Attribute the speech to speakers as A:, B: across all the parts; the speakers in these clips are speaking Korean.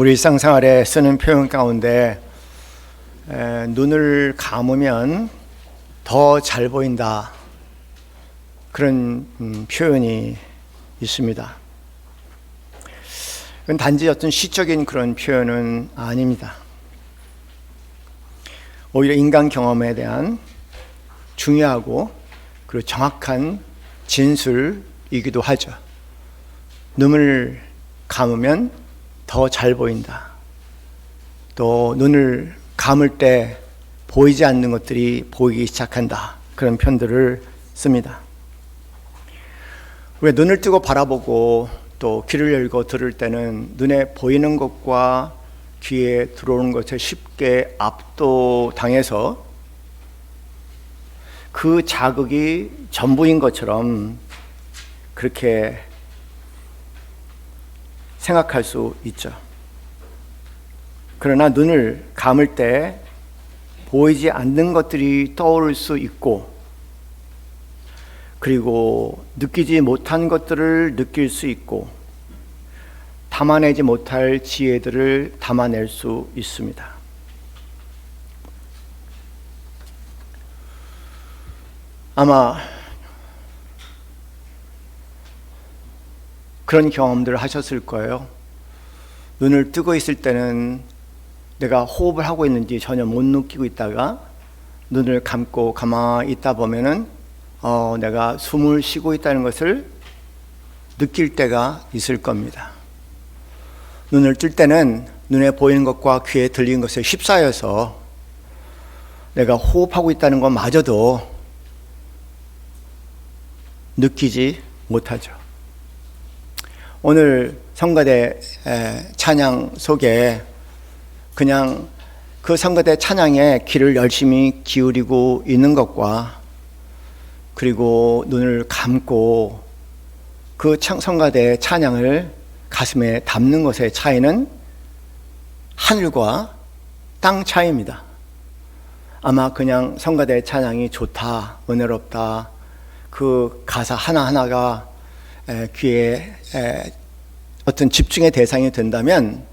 A: 우리 일상생활에 쓰는 표현 가운데 눈을 감으면 더 잘 보인다, 그런 표현이 있습니다. 그건 단지 어떤 시적인 그런 표현은 아닙니다. 오히려 인간 경험에 대한 중요하고 그리고 정확한 진술이기도 하죠. 눈을 감으면 더 잘 보인다. 또 눈을 감을 때 보이지 않는 것들이 보이기 시작한다. 그런 표현들을 씁니다. 왜 눈을 뜨고 바라보고 또 귀를 열고 들을 때는 눈에 보이는 것과 귀에 들어오는 것에 쉽게 압도당해서 그 자극이 전부인 것처럼 그렇게 생각할 수 있죠. 그러나 눈을 감을 때 보이지 않는 것들이 떠오를 수 있고, 그리고 느끼지 못한 것들을 느낄 수 있고, 담아내지 못할 지혜들을 담아낼 수 있습니다. 아마 그런 경험들을 하셨을 거예요. 눈을 뜨고 있을 때는 내가 호흡을 하고 있는지 전혀 못 느끼고 있다가 눈을 감고 가만히 있다 보면은 내가 숨을 쉬고 있다는 것을 느낄 때가 있을 겁니다. 눈을 뜰 때는 눈에 보이는 것과 귀에 들리는 것에 휩싸여서 내가 호흡하고 있다는 것마저도 느끼지 못하죠. 오늘 성가대 찬양 속에 그냥 그 성가대 찬양에 귀를 열심히 기울이고 있는 것과 그리고 눈을 감고 그 성가대 찬양을 가슴에 담는 것의 차이는 하늘과 땅 차이입니다. 아마 그냥 성가대 찬양이 좋다, 은혜롭다, 그 가사 하나하나가 귀에 어떤 집중의 대상이 된다면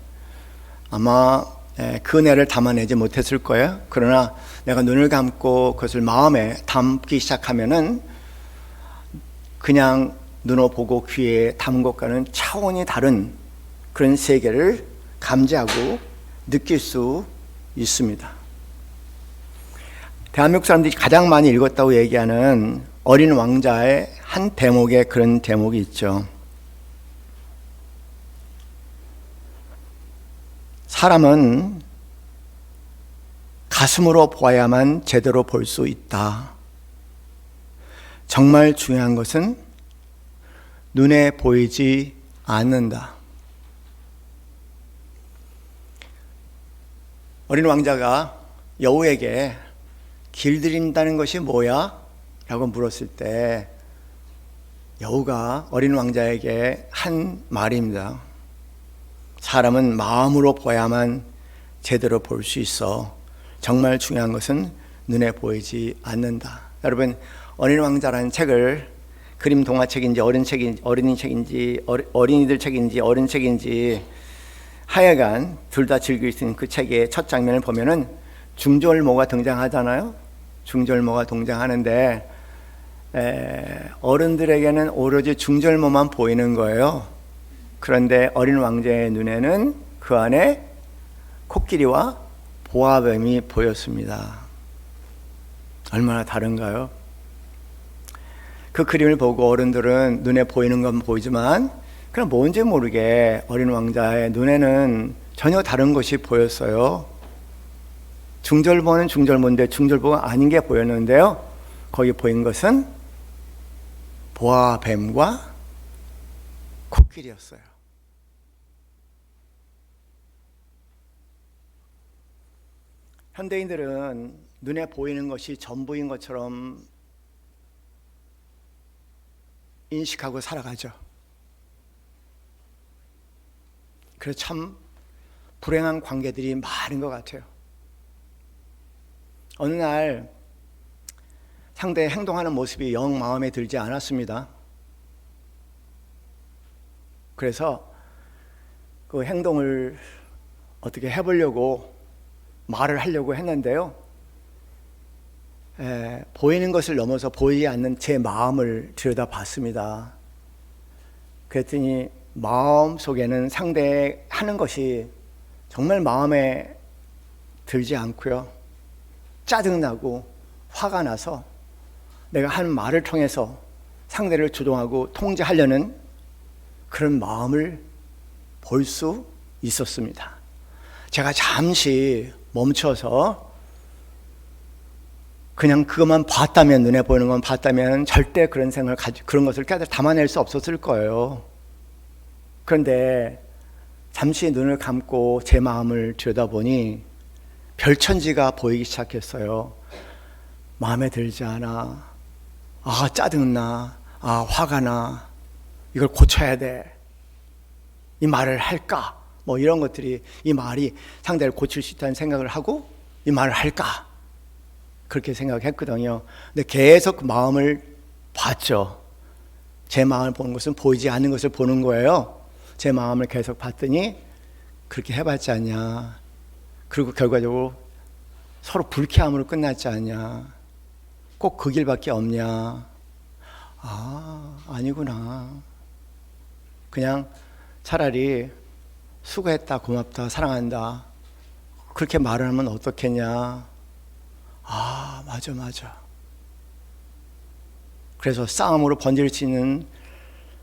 A: 아마 그 은혜를 담아내지 못했을 거예요. 그러나 내가 눈을 감고 그것을 마음에 담기 시작하면은 그냥 눈을 보고 귀에 담은 것과는 차원이 다른 그런 세계를 감지하고 느낄 수 있습니다. 대한민국 사람들이 가장 많이 읽었다고 얘기하는 어린 왕자의 한 대목에 그런 대목이 있죠. 사람은 가슴으로 보아야만 제대로 볼 수 있다. 정말 중요한 것은 눈에 보이지 않는다. 어린 왕자가 여우에게 길들인다는 것이 뭐야? 라고 물었을 때 여우가 어린 왕자에게 한 말입니다. 사람은 마음으로 보야만 제대로 볼 수 있어. 정말 중요한 것은 눈에 보이지 않는다. 여러분, 어린 왕자라는 책을 그림 동화책인지 어린이들 책인지 어른 책인지 하여간 둘 다 즐길 수 있는 그 책의 첫 장면을 보면은 중절모가 등장하잖아요. 중절모가 등장하는데 어른들에게는 오로지 중절모만 보이는 거예요. 그런데 어린 왕자의 눈에는 그 안에 코끼리와 보아뱀이 보였습니다. 얼마나 다른가요? 그 그림을 보고 어른들은 눈에 보이는 건 보이지만 그럼 뭔지 모르게 어린 왕자의 눈에는 전혀 다른 것이 보였어요. 중절모는 중절모인데 중절모가 아닌 게 보였는데요. 거기 보인 것은 보아뱀과 코끼리였어요. 현대인들은 눈에 보이는 것이 전부인 것처럼 인식하고 살아가죠. 그래서 참 불행한 관계들이 많은 것 같아요. 어느 날 상대의 행동하는 모습이 영 마음에 들지 않았습니다. 그래서 그 행동을 어떻게 해보려고 말을 하려고 했는데요. 보이는 것을 넘어서 보이지 않는 제 마음을 들여다봤습니다. 그랬더니 마음 속에는 상대하는 것이 정말 마음에 들지 않고요. 짜증나고 화가 나서 내가 한 말을 통해서 상대를 주동하고 통제하려는 그런 마음을 볼 수 있었습니다. 제가 잠시 멈춰서 그냥 그것만 봤다면, 눈에 보이는 것만 봤다면 절대 그런 생각을 그런 것을 담아낼 수 없었을 거예요. 그런데 잠시 눈을 감고 제 마음을 들여다보니 별천지가 보이기 시작했어요. 마음에 들지 않아. 아, 짜증나. 아, 화가 나. 이걸 고쳐야 돼. 이 말을 할까? 뭐 이런 것들이, 이 말이 상대를 고칠 수 있다는 생각을 하고 이 말을 할까? 그렇게 생각했거든요. 근데 계속 그 마음을 봤죠. 제 마음을 보는 것은 보이지 않는 것을 보는 거예요. 제 마음을 계속 봤더니 그렇게 해봤지 않냐. 그리고 결과적으로 서로 불쾌함으로 끝났지 않냐. 꼭 그 길밖에 없냐. 아, 아니구나. 그냥 차라리 수고했다, 고맙다, 사랑한다, 그렇게 말을 하면 어떻겠냐. 아, 맞아. 그래서 싸움으로 번질 수 있는,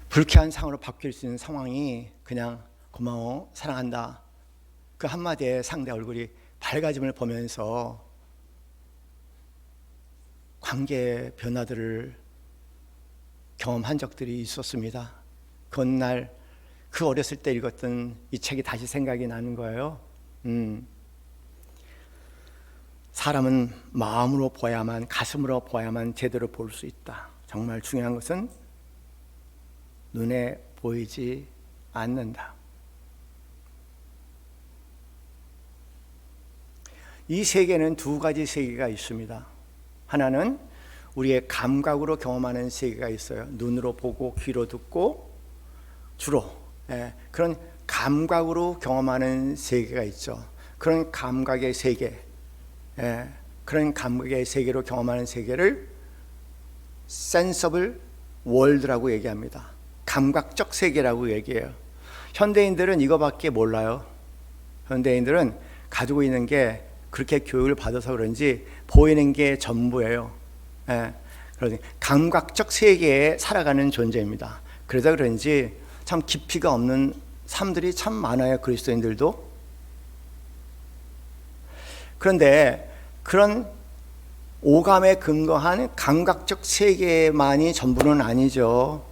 A: 불쾌한 상황으로 바뀔 수 있는 상황이 그냥 고마워, 사랑한다, 그 한마디에 상대 얼굴이 밝아짐을 보면서 관계의 변화들을 경험한 적들이 있었습니다. 그날 그 어렸을 때 읽었던 이 책이 다시 생각이 나는 거예요. 사람은 마음으로 보야만, 가슴으로 보야만 제대로 볼 수 있다. 정말 중요한 것은 눈에 보이지 않는다. 이 세계는 두 가지 세계가 있습니다. 하나는 우리의 감각으로 경험하는 세계가 있어요. 눈으로 보고 귀로 듣고 주로 그런 감각으로 경험하는 세계가 있죠. 그런 감각의 세계, 그런 감각의 세계로 경험하는 세계를 sensible world라고 얘기합니다. 감각적 세계라고 얘기해요. 현대인들은 이거밖에 몰라요. 현대인들은 가지고 있는 게 그렇게 교육을 받아서 그런지 보이는 게 전부예요. 그러니 감각적 세계에 살아가는 존재입니다. 그러다 그런지 참 깊이가 없는 삶들이 참 많아요, 그리스도인들도. 그런데 그런 오감에 근거한 감각적 세계만이 전부는 아니죠.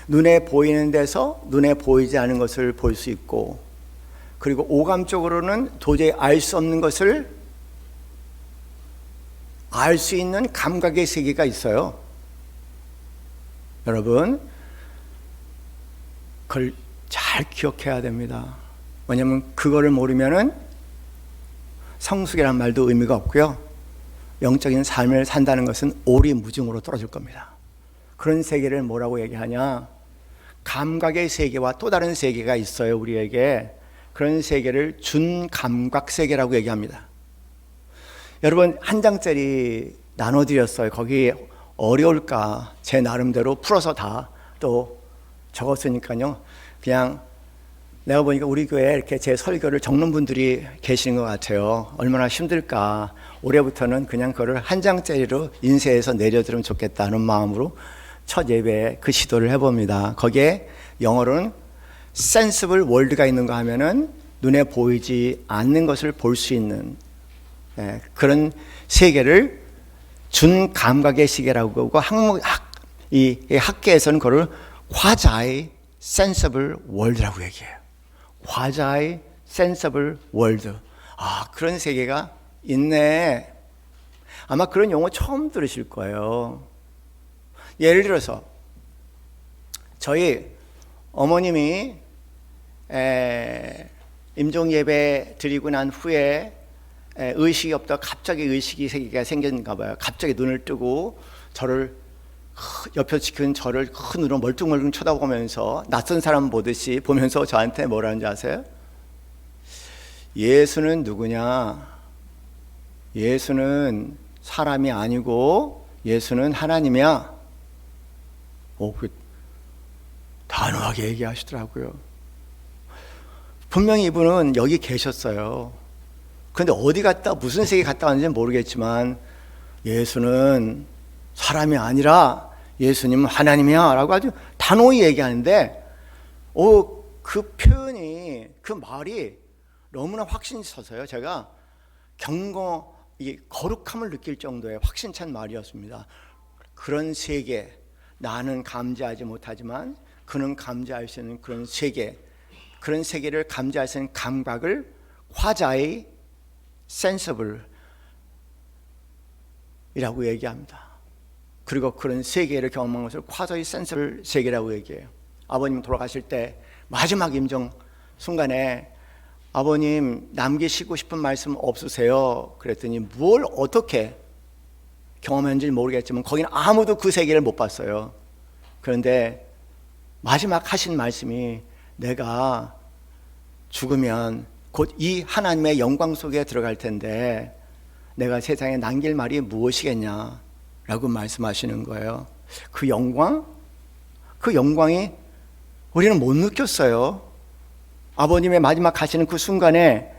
A: 눈에 보이는 데서 눈에 보이지 않은 것을 볼 수 있고, 그리고 오감적으로는 도저히 알 수 없는 것을 알 수 있는 감각의 세계가 있어요. 여러분, 그걸 잘 기억해야 됩니다. 왜냐하면 그거를 모르면은 성숙이라는 말도 의미가 없고요, 영적인 삶을 산다는 것은 오리무중으로 떨어질 겁니다. 그런 세계를 뭐라고 얘기하냐? 감각의 세계와 또 다른 세계가 있어요, 우리에게. 그런 세계를 준감각 세계라고 얘기합니다. 여러분, 한 장짜리 나눠드렸어요. 거기 어려울까 제 나름대로 풀어서 다 또 적었으니까요. 그냥 내가 보니까 우리 교회에 이렇게 제 설교를 적는 분들이 계시는 것 같아요. 얼마나 힘들까. 올해부터는 그냥 그거를 한 장짜리로 인쇄해서 내려드리면 좋겠다는 마음으로 첫 예배에 그 시도를 해봅니다. 거기에 영어로는 sensible world가 있는가 하면은 눈에 보이지 않는 것을 볼 수 있는 그런 세계를 준감각의 세계라고 하고, 이 학계에서는 그걸 quasi sensible world라고 얘기해요. quasi sensible world. 아, 그런 세계가 있네. 아마 그런 용어 처음 들으실 거예요. 예를 들어서 저희 어머님이 임종 예배 드리고 난 후에 의식이 없다 갑자기 의식이 세계가 생겼는가 봐요. 갑자기 눈을 뜨고 저를 옆에 지킨 저를 큰 눈으로 멀뚱멀뚱 쳐다보면서 낯선 사람 보듯이 보면서 저한테 뭐라는지 아세요? 예수는 누구냐? 예수는 사람이 아니고 예수는 하나님이야. 단호하게 얘기하시더라고요. 분명히 이분은 여기 계셨어요. 그런데 어디 갔다 무슨 세계 갔다 왔는지는 모르겠지만 예수는 사람이 아니라 예수님은 하나님이야 라고 아주 단호히 얘기하는데 그 표현이, 그 말이 너무나 확신이 서서요. 제가 거룩함을 느낄 정도의 확신찬 말이었습니다. 그런 세계, 나는 감지하지 못하지만 그는 감지할 수 있는 그런 세계, 그런 세계를 감지할 수 있는 감각을 화자의 sensible 이라고 얘기합니다. 그리고 그런 세계를 경험한 것을 화자의 sensible 세계라고 얘기해요. 아버님 돌아가실 때 마지막 임종 순간에 아버님 남기시고 싶은 말씀 없으세요? 그랬더니 뭘 어떻게 경험했는지 모르겠지만 거기는 아무도 그 세계를 못 봤어요. 그런데 마지막 하신 말씀이 내가 죽으면 곧 이 하나님의 영광 속에 들어갈 텐데 내가 세상에 남길 말이 무엇이겠냐 라고 말씀하시는 거예요. 그 영광이 우리는 못 느꼈어요. 아버님의 마지막 가시는 그 순간에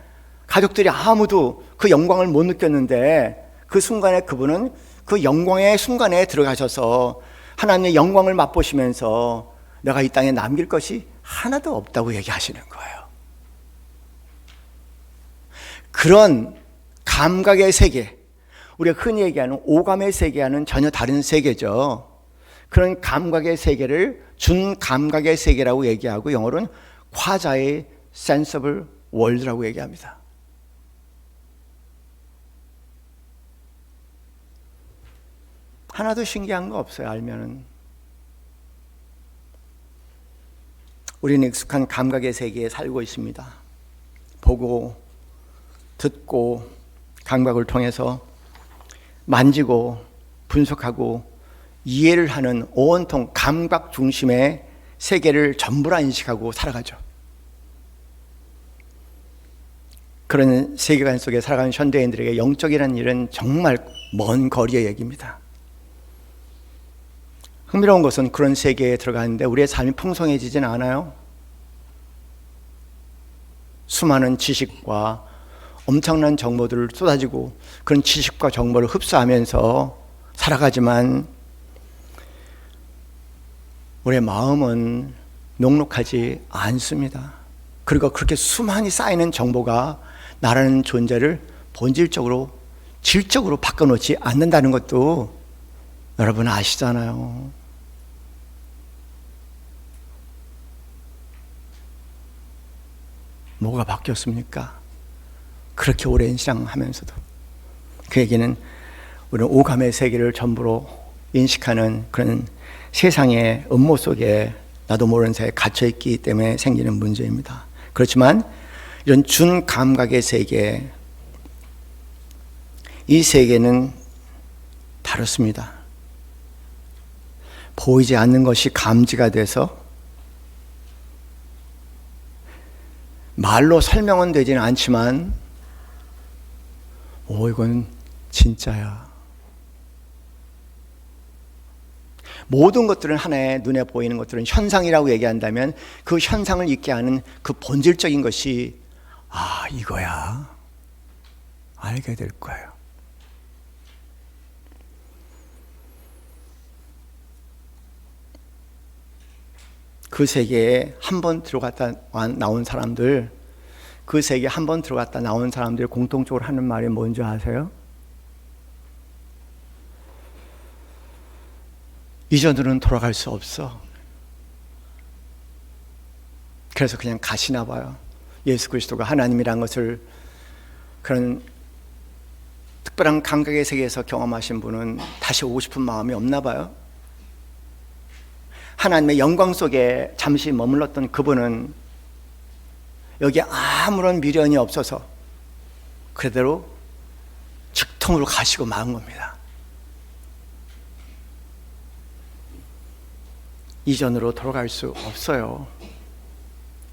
A: 가족들이 아무도 그 영광을 못 느꼈는데 그 순간에 그분은 그 영광의 순간에 들어가셔서 하나님의 영광을 맛보시면서 내가 이 땅에 남길 것이 하나도 없다고 얘기하시는 거예요. 그런 감각의 세계, 우리가 흔히 얘기하는 오감의 세계와는 전혀 다른 세계죠. 그런 감각의 세계를 준감각의 세계라고 얘기하고 영어로는 화자의 sensible world라고 얘기합니다. 하나도 신기한 거 없어요. 알면은 우리는 익숙한 감각의 세계에 살고 있습니다. 보고 듣고 감각을 통해서 만지고 분석하고 이해를 하는 온통 감각 중심의 세계를 전부라 인식하고 살아가죠. 그런 세계관 속에 살아가는 현대인들에게 영적이라는 일은 정말 먼 거리의 얘기입니다. 흥미로운 것은 그런 세계에 들어가는데 우리의 삶이 풍성해지지는 않아요. 수많은 지식과 엄청난 정보들을 쏟아지고 그런 지식과 정보를 흡수하면서 살아가지만 우리의 마음은 녹록하지 않습니다. 그리고 그렇게 수많이 쌓이는 정보가 나라는 존재를 본질적으로 질적으로 바꿔놓지 않는다는 것도 여러분 아시잖아요. 뭐가 바뀌었습니까? 그렇게 오랜 신앙하면서도. 그 얘기는 우리는 오감의 세계를 전부로 인식하는 그런 세상의 음모 속에 나도 모르는 사이에 갇혀있기 때문에 생기는 문제입니다. 그렇지만 이런 준감각의 세계, 이 세계는 다릅니다. 보이지 않는 것이 감지가 돼서 말로 설명은 되지는 않지만 이건 진짜야. 모든 것들은 하나의 눈에 보이는 것들은 현상이라고 얘기한다면 그 현상을 있게 하는 그 본질적인 것이 이거야. 알게 될 거예요. 그 세계에 한 번 들어갔다 나온 사람들, 그 세계에 한 번 들어갔다 나온 사람들이 공통적으로 하는 말이 뭔지 아세요? 이전으로는 돌아갈 수 없어. 그래서 그냥 가시나 봐요. 예수 그리스도가 하나님이란 것을 그런 특별한 감각의 세계에서 경험하신 분은 다시 오고 싶은 마음이 없나 봐요. 하나님의 영광 속에 잠시 머물렀던 그분은 여기에 아무런 미련이 없어서 그대로 직통으로 가시고 마은 겁니다. 이전으로 돌아갈 수 없어요.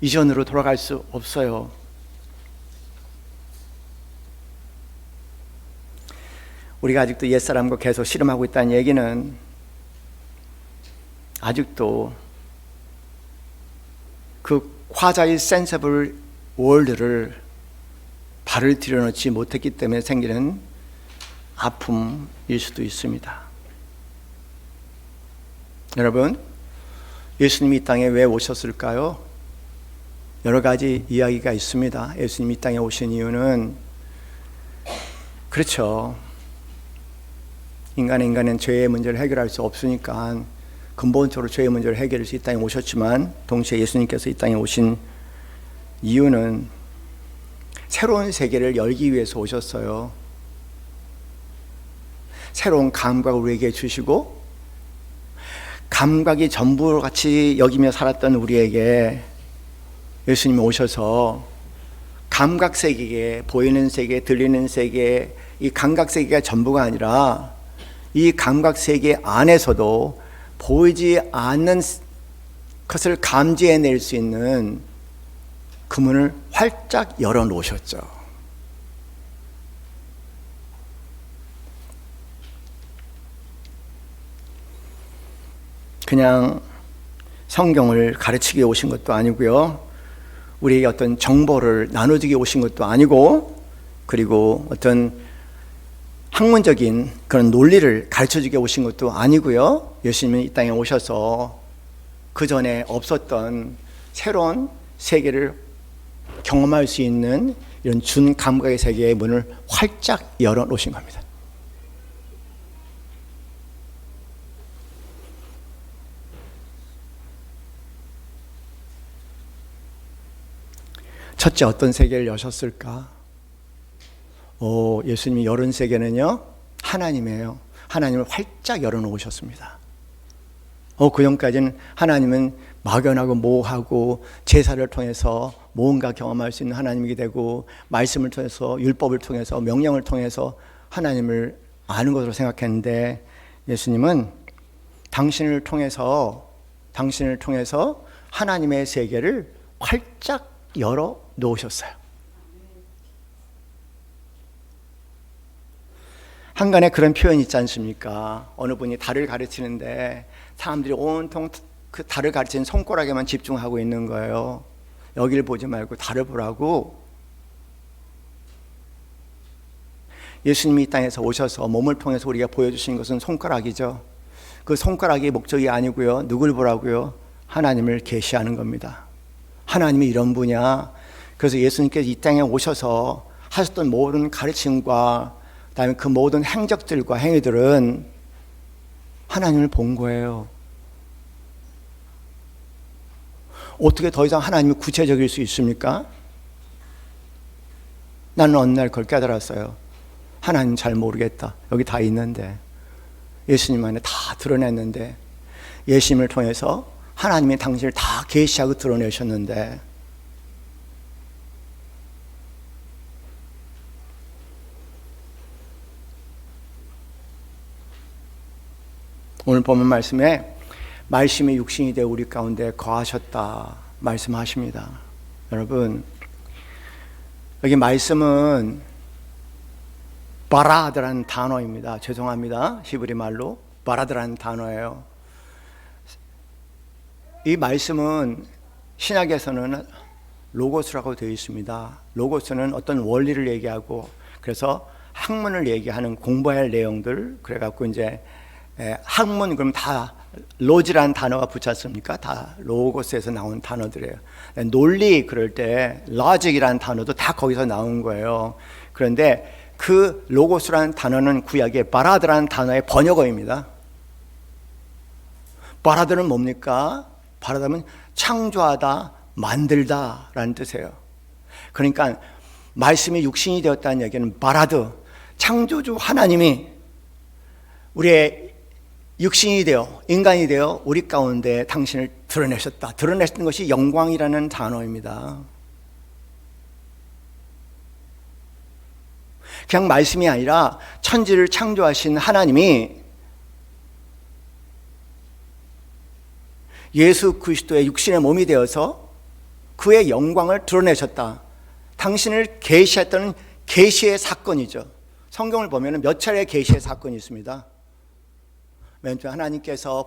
A: 이전으로 돌아갈 수 없어요. 우리가 아직도 옛사람과 계속 씨름하고 있다는 얘기는 아직도 그 화자의 센서블 월드를 발을 들여놓지 못했기 때문에 생기는 아픔일 수도 있습니다. 여러분, 예수님이 이 땅에 왜 오셨을까요? 여러 가지 이야기가 있습니다. 예수님이 이 땅에 오신 이유는 그렇죠. 인간은 죄의 문제를 해결할 수 없으니까 근본적으로 죄의 문제를 해결할 수 이 땅에 오셨지만 동시에 예수님께서 이 땅에 오신 이유는 새로운 세계를 열기 위해서 오셨어요. 새로운 감각을 우리에게 주시고 감각이 전부 같이 여기며 살았던 우리에게 예수님이 오셔서 감각 세계에 보이는 세계, 들리는 세계, 이 감각 세계가 전부가 아니라 이 감각 세계 안에서도 보이지 않는 것을 감지해낼 수 있는 그 문을 활짝 열어놓으셨죠. 그냥 성경을 가르치기 오신 것도 아니고요. 우리에게 어떤 정보를 나눠주기 오신 것도 아니고, 그리고 어떤 학문적인 그런 논리를 가르쳐주기 오신 것도 아니고요. 예수님은 이 땅에 오셔서 그 전에 없었던 새로운 세계를 경험할 수 있는 이런 준 감각의 세계의 문을 활짝 열어놓으신 겁니다. 첫째, 어떤 세계를 여셨을까? 예수님이 열은 세계는요, 하나님이에요. 하나님을 활짝 열어놓으셨습니다. 그 전까지는 하나님은 막연하고 모호하고 제사를 통해서 뭔가 경험할 수 있는 하나님이게 되고, 말씀을 통해서, 율법을 통해서, 명령을 통해서 하나님을 아는 것으로 생각했는데, 예수님은 당신을 통해서 하나님의 세계를 활짝 열어 놓으셨어요. 한간에 그런 표현이 있지 않습니까? 어느 분이 달을 가르치는데 사람들이 온통 그 달을 가르치는 손가락에만 집중하고 있는 거예요. 여기를 보지 말고 달을 보라고. 예수님이 이 땅에서 오셔서 몸을 통해서 우리가 보여주신 것은 손가락이죠. 그 손가락이 목적이 아니고요. 누굴 보라고요? 하나님을 계시하는 겁니다. 하나님이 이런 분이야. 그래서 예수님께서 이 땅에 오셔서 하셨던 모든 가르침과 그다음에 그 모든 행적들과 행위들은 하나님을 본 거예요. 어떻게 더 이상 하나님이 구체적일 수 있습니까? 나는 어느 날 그걸 깨달았어요. 하나님 잘 모르겠다. 여기 다 있는데, 예수님 안에 다 드러냈는데, 예수님을 통해서 하나님이 당신을 다 계시하고 드러내셨는데, 오늘 보면 말씀에 말씀이 육신이 되어 우리 가운데 거하셨다 말씀하십니다. 여러분, 여기 말씀은 바라드라는 단어입니다. 죄송합니다. 히브리 말로 바라드라는 단어예요. 이 말씀은 신약에서는 로고스라고 되어 있습니다. 로고스는 어떤 원리를 얘기하고, 그래서 학문을 얘기하는 공부해야 할 내용들, 그래갖고 이제 학문, 그럼 다 로지라는 단어가 붙였습니까? 다 로고스에서 나온 단어들이에요. 논리, 그럴 때 logic이라는 단어도 다 거기서 나온 거예요. 그런데 그 로고스라는 단어는 구약의 바라드라는 단어의 번역어입니다. 바라드는 뭡니까? 바라드는 창조하다, 만들다 라는 뜻이에요. 그러니까 말씀이 육신이 되었다는 얘기는 바라드, 창조주 하나님이 우리의 육신이 되어, 인간이 되어 우리 가운데 당신을 드러내셨다. 드러내셨던 것이 영광이라는 단어입니다. 그냥 말씀이 아니라 천지를 창조하신 하나님이 예수 그리스도의 육신의 몸이 되어서 그의 영광을 드러내셨다. 당신을 계시했던 계시의 사건이죠. 성경을 보면 몇 차례 계시의 사건이 있습니다. 맨 처음 하나님께서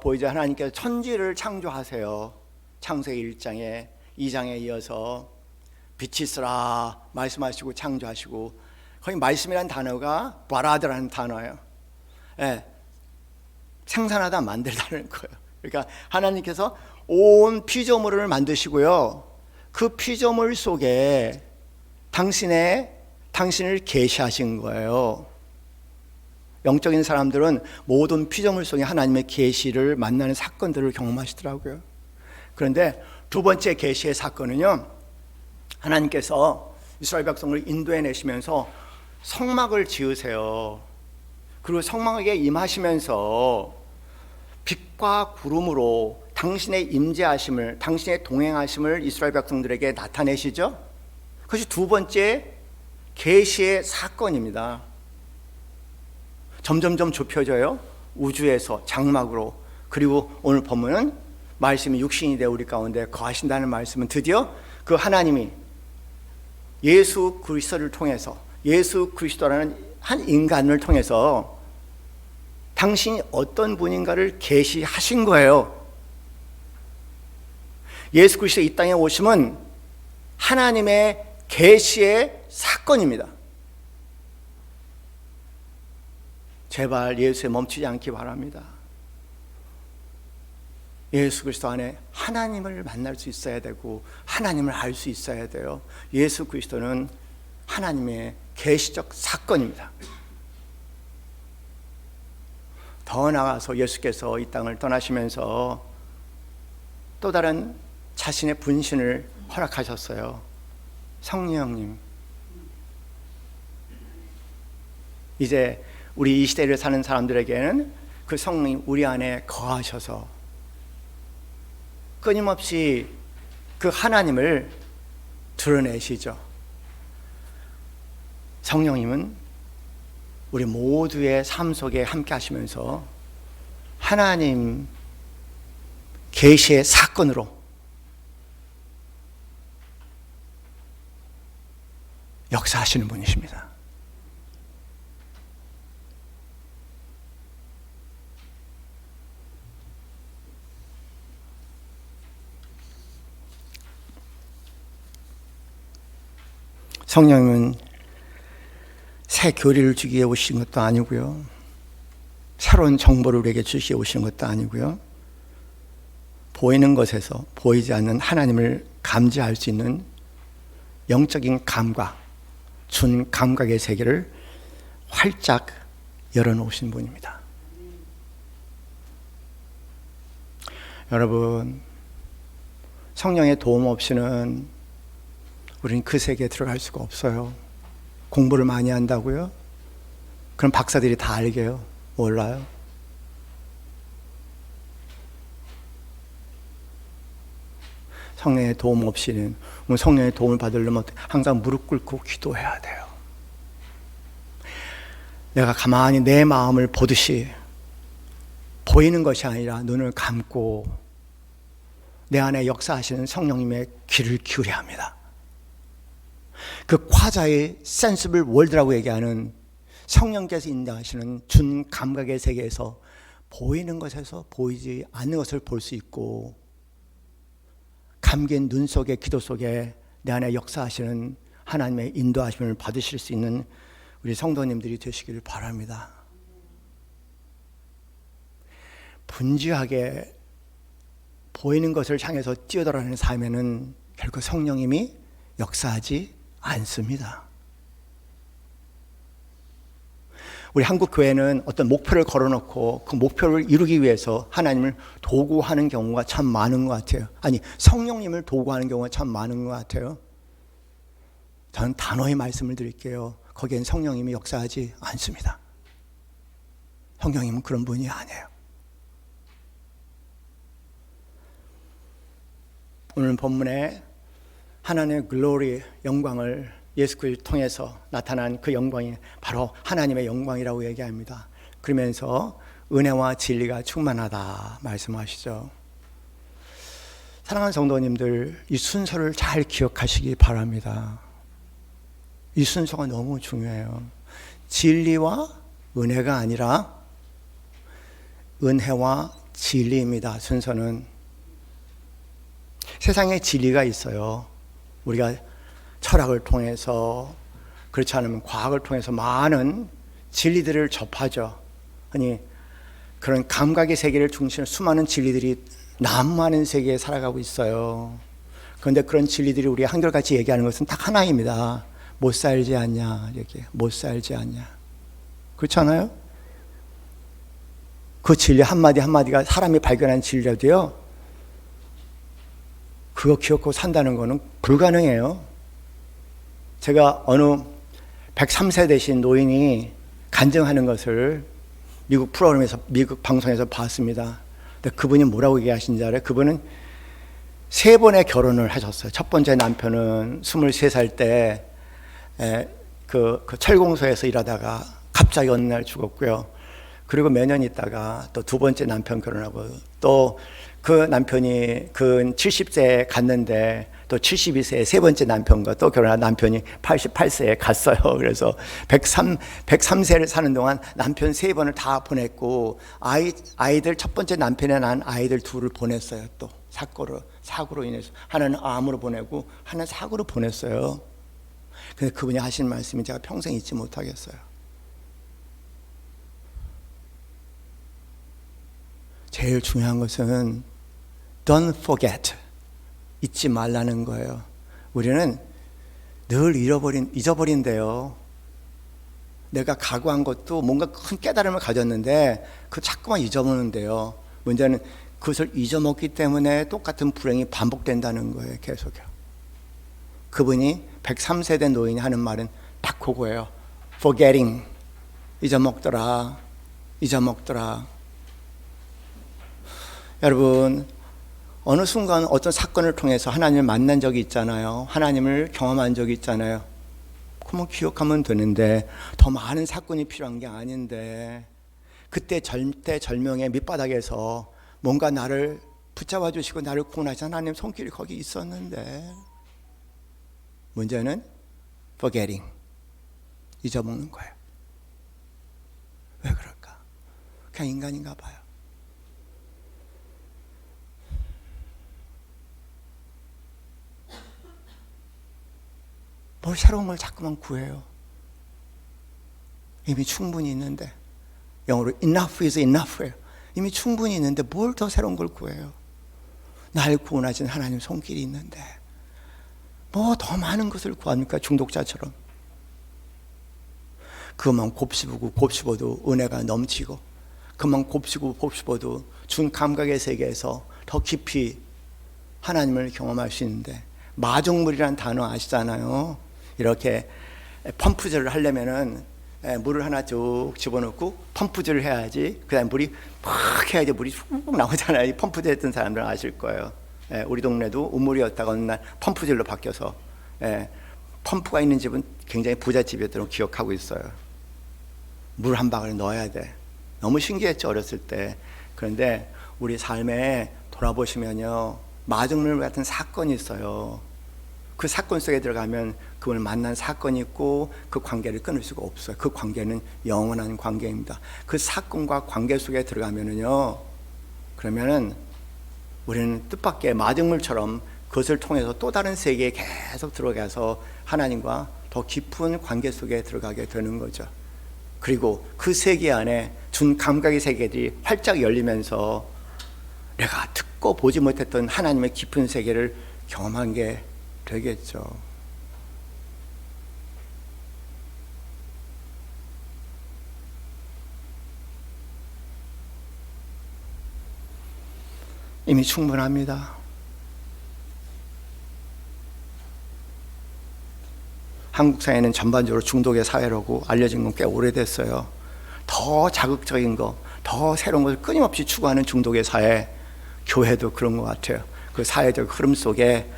A: 천지를 창조하세요. 창세기 1장에 2장에 이어서 빛이 있으라 말씀하시고 창조하시고, 거기 말씀이라는 단어가 바라드라는 단어예요. 예, 생산하다 만들다는 거예요. 그러니까 하나님께서 온 피조물을 만드시고요, 그 피조물 속에 당신을 계시하신 거예요. 영적인 사람들은 모든 피조물 속에 하나님의 계시를 만나는 사건들을 경험하시더라고요. 그런데 두 번째 계시의 사건은요, 하나님께서 이스라엘 백성을 인도해내시면서 성막을 지으세요. 그리고 성막에 임하시면서 빛과 구름으로 당신의 임재하심을, 당신의 동행하심을 이스라엘 백성들에게 나타내시죠. 그것이 두 번째 계시의 사건입니다. 점점점 좁혀져요. 우주에서 장막으로. 그리고 오늘 본문은 말씀이 육신이 되어 우리 가운데 거하신다는 말씀은 드디어 그 하나님이 예수 그리스도를 통해서, 예수 그리스도라는 한 인간을 통해서 당신이 어떤 분인가를 계시하신 거예요. 예수 그리스도 이 땅에 오심은 하나님의 계시의 사건입니다. 제발 예수에 멈추지 않기 바랍니다. 예수 그리스도 안에 하나님을 만날 수 있어야 되고 하나님을 알 수 있어야 돼요. 예수 그리스도는 하나님의 계시적 사건입니다. 더 나아가서 예수께서 이 땅을 떠나시면서 또 다른 자신의 분신을 허락하셨어요. 성령님, 이제 우리 이 시대를 사는 사람들에게는 그 성령이 우리 안에 거하셔서 끊임없이 그 하나님을 드러내시죠. 성령님은 우리 모두의 삶 속에 함께 하시면서 하나님 계시의 사건으로 역사하시는 분이십니다. 성령님은 새 교리를 주기 위해 오신 것도 아니고요, 새로운 정보를 우리에게 주시기 위해 오신 것도 아니고요, 보이는 것에서 보이지 않는 하나님을 감지할 수 있는 영적인 감각, 준 감각의 세계를 활짝 열어놓으신 분입니다. 여러분, 성령의 도움 없이는 우리는 그 세계에 들어갈 수가 없어요. 공부를 많이 한다고요? 그럼 박사들이 다 알게요? 몰라요. 성령의 도움 없이는, 성령의 도움을 받으려면 항상 무릎 꿇고 기도해야 돼요. 내가 가만히 내 마음을 보듯이 보이는 것이 아니라 눈을 감고 내 안에 역사하시는 성령님의 귀를 기울여야 합니다. 그 과자의 센시블 월드라고 얘기하는 성령께서 인도하시는 준 감각의 세계에서 보이는 것에서 보이지 않는 것을 볼 수 있고, 감긴 눈 속에, 기도 속에 내 안에 역사하시는 하나님의 인도하심을 받으실 수 있는 우리 성도님들이 되시기를 바랍니다. 분주하게 보이는 것을 향해서 뛰어들어가는 삶에는 결코 성령님이 역사하지 않습니다. 우리 한국 교회는 어떤 목표를 걸어놓고 그 목표를 이루기 위해서 하나님을 도구하는 경우가 참 많은 것 같아요. 아니, 성령님을 도구하는 경우가 참 많은 것 같아요. 저는 단호히 말씀을 드릴게요. 거기엔 성령님이 역사하지 않습니다. 성령님은 그런 분이 아니에요. 오늘 본문에 하나님의 글로리, 영광을 예수 그리스도를 통해서 나타난 그 영광이 바로 하나님의 영광이라고 얘기합니다. 그러면서 은혜와 진리가 충만하다 말씀하시죠. 사랑하는 성도님들, 이 순서를 잘 기억하시기 바랍니다. 이 순서가 너무 중요해요. 진리와 은혜가 아니라 은혜와 진리입니다. 순서는. 세상에 진리가 있어요. 우리가 철학을 통해서, 그렇지 않으면 과학을 통해서 많은 진리들을 접하죠. 아니, 그런 감각의 세계를 중심으로 수많은 진리들이 난무하는 세계에 살아가고 있어요. 그런데 그런 진리들이 우리 한결같이 얘기하는 것은 딱 하나입니다. 못 살지 않냐, 이렇게. 못 살지 않냐. 그렇지 않아요? 그 진리 한마디 한마디가 사람이 발견한 진리라도요, 그거 기억하고 산다는 거는 불가능해요. 제가 어느 103세 되신 노인이 간증하는 것을 미국 프로그램에서, 미국 방송에서 봤습니다. 근데 그분이 뭐라고 얘기하신지 알아요? 그분은 3번의 결혼을 하셨어요. 첫 번째 남편은 23살 때 그 철공소에서 일하다가 갑자기 어느 날 죽었고요. 그리고 몇 년 있다가 또 2번째 남편 결혼하고, 또 그 남편이 그 70세에 갔는데 또 72세에 3번째 남편과 또 결혼한 남편이 88세에 갔어요. 그래서 103세를 사는 동안 남편 3번을 다 보냈고, 아이들 첫 번째 남편에 낳은 아이들 2을 보냈어요. 또 사고로 인해서. 하나는 암으로 보내고 하나는 사고로 보냈어요. 근데 그분이 하신 말씀이 제가 평생 잊지 못하겠어요. 제일 중요한 것은 don't forget, 잊지 말라는 거예요. 우리는 늘 잊어버린대요. 내가 각오한 것도 뭔가 큰 깨달음을 가졌는데 그 자꾸만 잊어먹는데요. 문제는 그것을 잊어먹기 때문에 똑같은 불행이 반복된다는 거예요. 계속요. 그분이 103세대 노인이 하는 말은 딱 그거예요. forgetting, 잊어먹더라. 여러분, 어느 순간 어떤 사건을 통해서 하나님을 만난 적이 있잖아요. 하나님을 경험한 적이 있잖아요. 그러면 기억하면 되는데, 더 많은 사건이 필요한 게 아닌데, 그때 절대절명의 밑바닥에서 뭔가 나를 붙잡아 주시고 나를 구원하신 하나님 손길이 거기 있었는데, 문제는 forgetting, 잊어먹는 거예요. 왜 그럴까? 그냥 인간인가 봐요. 뭘 새로운 걸 자꾸만 구해요. 이미 충분히 있는데, 영어로 enough is enough예요. 이미 충분히 있는데 뭘 더 새로운 걸 구해요. 날 구원하신 하나님 손길이 있는데 뭐 더 많은 것을 구합니까? 중독자처럼. 그만 곱씹어도 은혜가 넘치고, 그만 곱씹어도 준 감각의 세계에서 더 깊이 하나님을 경험할 수 있는데, 마중물이라는 단어 아시잖아요. 이렇게 펌프질을 하려면은 물을 하나 쭉 집어넣고 펌프질을 해야지, 그 다음에 물이 팍 해야지 물이 훅 나오잖아요. 펌프질 했던 사람들은 아실 거예요. 우리 동네도 우물이었다가 어느 날 펌프질로 바뀌어서, 펌프가 있는 집은 굉장히 부잣집이었다고 기억하고 있어요. 물 한 방울 넣어야 돼. 너무 신기했죠, 어렸을 때. 그런데 우리 삶에 돌아보시면요, 마중물 같은 사건이 있어요. 그 사건 속에 들어가면 그걸 만난 사건이 있고 그 관계를 끊을 수가 없어요. 그 관계는 영원한 관계입니다. 그 사건과 관계 속에 들어가면은요, 그러면은 우리는 뜻밖의 마중물처럼 그것을 통해서 또 다른 세계에 계속 들어가서 하나님과 더 깊은 관계 속에 들어가게 되는 거죠. 그리고 그 세계 안에 준 감각의 세계들이 활짝 열리면서 내가 듣고 보지 못했던 하나님의 깊은 세계를 경험한 게 되겠죠. 이미 충분합니다. 한국 사회는 전반적으로 중독의 사회라고 알려진 건 꽤 오래됐어요. 더 자극적인 거, 더 새로운 것을 끊임없이 추구하는 중독의 사회, 교회도 그런 것 같아요. 그 사회적 흐름 속에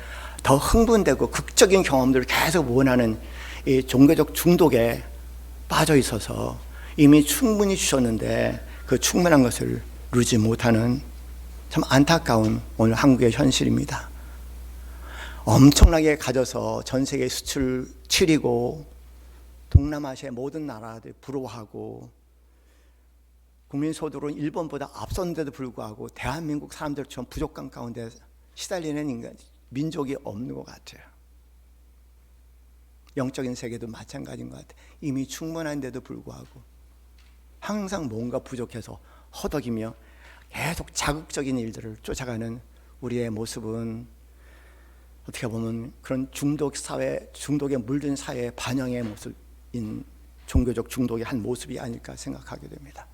A: 더 흥분되고 극적인 경험들을 계속 원하는 이 종교적 중독에 빠져 있어서 이미 충분히 주셨는데 그 충분한 것을 누리지 못하는 참 안타까운 오늘 한국의 현실입니다. 엄청나게 가져서 전 세계 수출 7위고 동남아시아의 모든 나라들 부러워하고 국민 소득은 일본보다 앞섰는데도 불구하고 대한민국 사람들처럼 부족감 가운데 시달리는 인간, 민족이 없는 것 같아요. 영적인 세계도 마찬가지인 것 같아요. 이미 충분한데도 불구하고 항상 뭔가 부족해서 허덕이며 계속 자극적인 일들을 쫓아가는 우리의 모습은 어떻게 보면 그런 중독 사회, 중독에 물든 사회의 반영의 모습인 종교적 중독의 한 모습이 아닐까 생각하게 됩니다.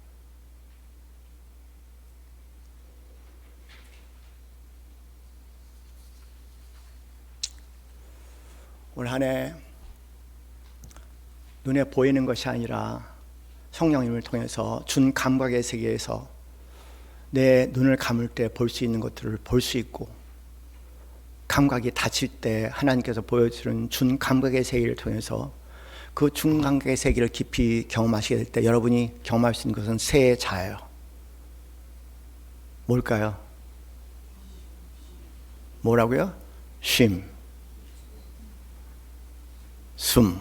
A: 올 한 해 눈에 보이는 것이 아니라 성령님을 통해서 준 감각의 세계에서 내 눈을 감을 때 볼 수 있는 것들을 볼 수 있고, 감각이 닫힐 때 하나님께서 보여주는 준 감각의 세계를 통해서 그 준 감각의 세계를 깊이 경험하시게 될 때 여러분이 경험할 수 있는 것은 세 자예요. 뭘까요? 뭐라고요? 쉼, 숨,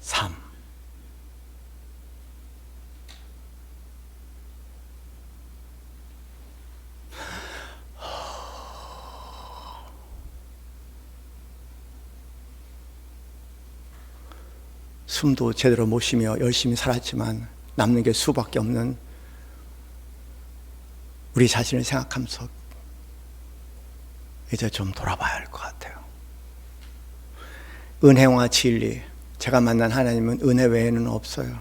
A: 삶. 숨도 제대로 못 쉬며 열심히 살았지만 남는 게 수밖에 없는 우리 자신을 생각하면서 이제 좀 돌아봐야 할 것 같아요. 은혜와 진리, 제가 만난 하나님은 은혜 외에는 없어요.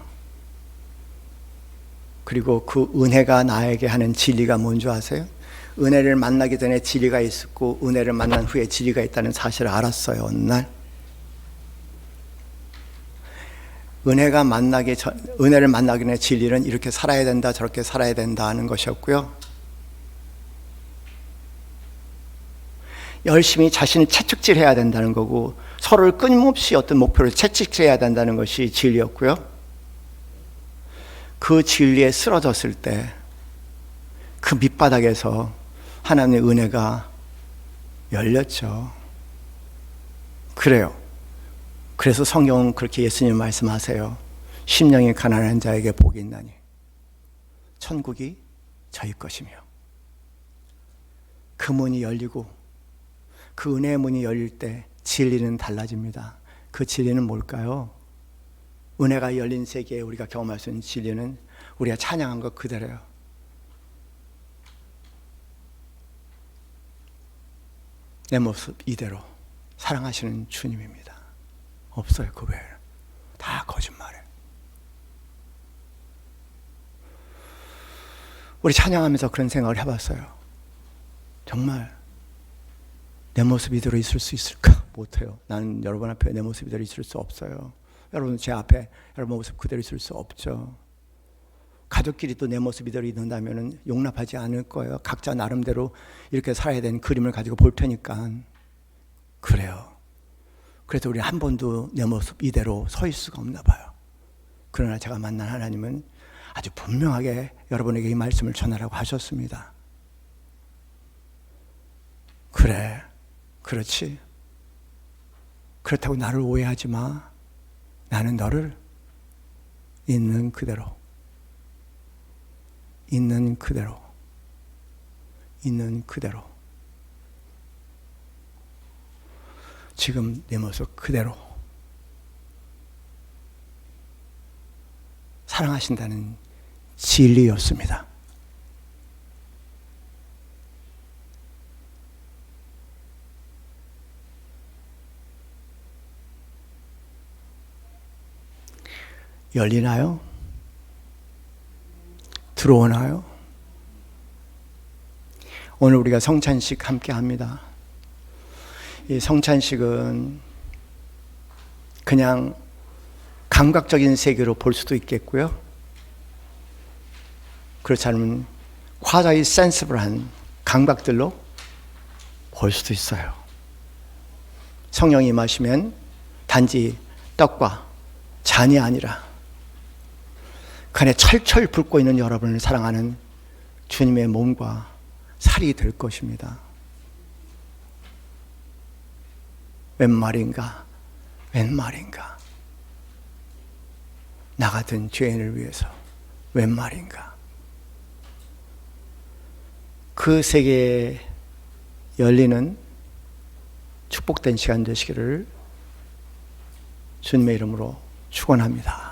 A: 그리고 그 은혜가 나에게 하는 진리가 뭔지 아세요? 은혜를 만나기 전에 진리가 있었고 은혜를 만난 후에 진리가 있다는 사실을 알았어요. 어느 날 은혜를 만나기 전에 진리는 이렇게 살아야 된다 저렇게 살아야 된다 하는 것이었고요, 열심히 자신을 채찍질해야 된다는 거고 서로를 끊임없이 어떤 목표를 채찍질해야 된다는 것이 진리였고요, 그 진리에 쓰러졌을 때 그 밑바닥에서 하나님의 은혜가 열렸죠. 그래요. 그래서 성경은 그렇게 예수님 말씀하세요. 심령이 가난한 자에게 복이 있나니 천국이 저희 것이며. 그 문이 열리고 그 은혜의 문이 열릴 때 진리는 달라집니다. 그 진리는 뭘까요? 은혜가 열린 세계에 우리가 경험할 수 있는 진리는 우리가 찬양한 것 그대로예요. 내 모습 이대로 사랑하시는 주님입니다. 없어요. 그 외에는 다 거짓말이에요. 우리 찬양하면서 그런 생각을 해봤어요. 정말 내 모습 이대로 있을 수 있을까? 못해요. 나는 여러분 앞에 내 모습 이대로 있을 수 없어요. 여러분 제 앞에 여러분 모습 그대로 있을 수 없죠. 가족끼리 또 내 모습 이대로 있는다면 용납하지 않을 거예요. 각자 나름대로 이렇게 살아야 되는 그림을 가지고 볼 테니까. 그래요. 그래서 우리 한 번도 내 모습 이대로 서 있을 수가 없나 봐요. 그러나 제가 만난 하나님은 아주 분명하게 여러분에게 이 말씀을 전하라고 하셨습니다. 그래, 그렇지. 그렇다고 나를 오해하지 마. 나는 너를 있는 그대로, 있는 그대로, 있는 그대로, 지금 내 모습 그대로 사랑하신다는 진리였습니다. 열리나요? 들어오나요? 오늘 우리가 성찬식 함께 합니다. 이 성찬식은 그냥 감각적인 세계로 볼 수도 있겠고요, 그렇지 않으면 화자의 센스블한 감각들로 볼 수도 있어요. 성령이 임하시면 단지 떡과 잔이 아니라 그 안에 철철 붓고 있는 여러분을 사랑하는 주님의 몸과 살이 될 것입니다. 웬 말인가? 웬 말인가? 나 같은 죄인을 위해서 웬 말인가? 그 세계에 열리는 축복된 시간 되시기를 주님의 이름으로 축원합니다.